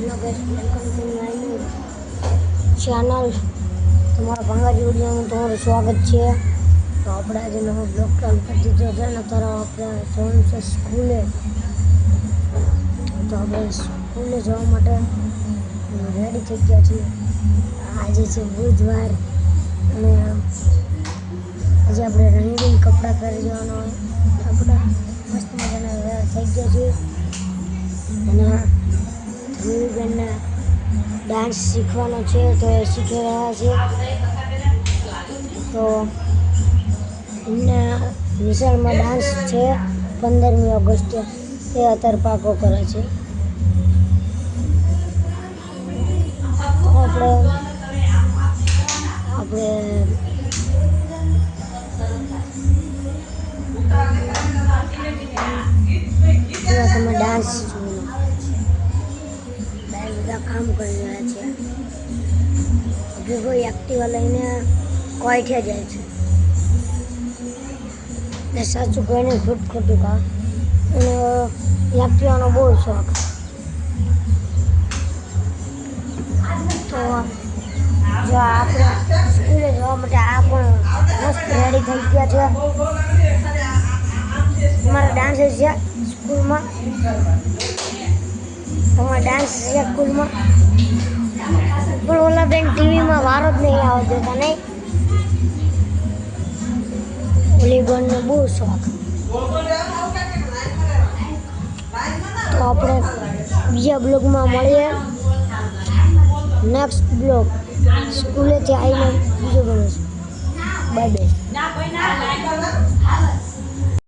Hello guys, welcome to my new channel. તમારા ભંગાજી વિડીયોમાં તમારું સ્વાગત છે। તો આપણે આજે નવો બ્લોગ ચાલુ કરી દીધો છે અને અત્યારે આપણે જવાનું છે સ્કૂલે। તો આપણે સ્કૂલે જવા માટે રેડી થઈ ગયા છીએ। આજે છે બુધવાર અને આજે આપણે રંગીન કપડાં પહેરી જવાના હોય। આપણે મસ્ત મજાના થઈ ગયા છીએ અને ધનુબેનને ડાન્સ શીખવાનો છે તો એ શીખી રહ્યા છે। તો એમને વિશાળમાં ડાન્સ છે 15મી ઓગસ્ટે, તે અત્યારે પાકો કરે છે। તો આપણે તમે ડાન્સ બધા કામ કરી રહ્યા છે। કોઈ એક્ટિવા લઈને કોઈઠે જાય છે ને સાચું કહીને ખોટું કામ અને એક્ટિવાનો બહુ શોખ। તો જો આપણે સ્કૂલે જવા માટે આ પણ મસ્ત રેડી થઈ ગયા છે। અમારા ડાન્સ છે સ્કૂલમાં, તમારા ડાન્સ છે સ્કૂલમાં પણ ઓલા બેન ટીવીમાં વારો જ નહીં આવવા દેતા નહીં। ઓલી બેનનો બહુ શોખ। તો આપણે બીજા બ્લોગમાં મળીએ। નેક્સ્ટ બ્લોગ સ્કૂલેથી આવીને બીજો બને છે। Bye bye.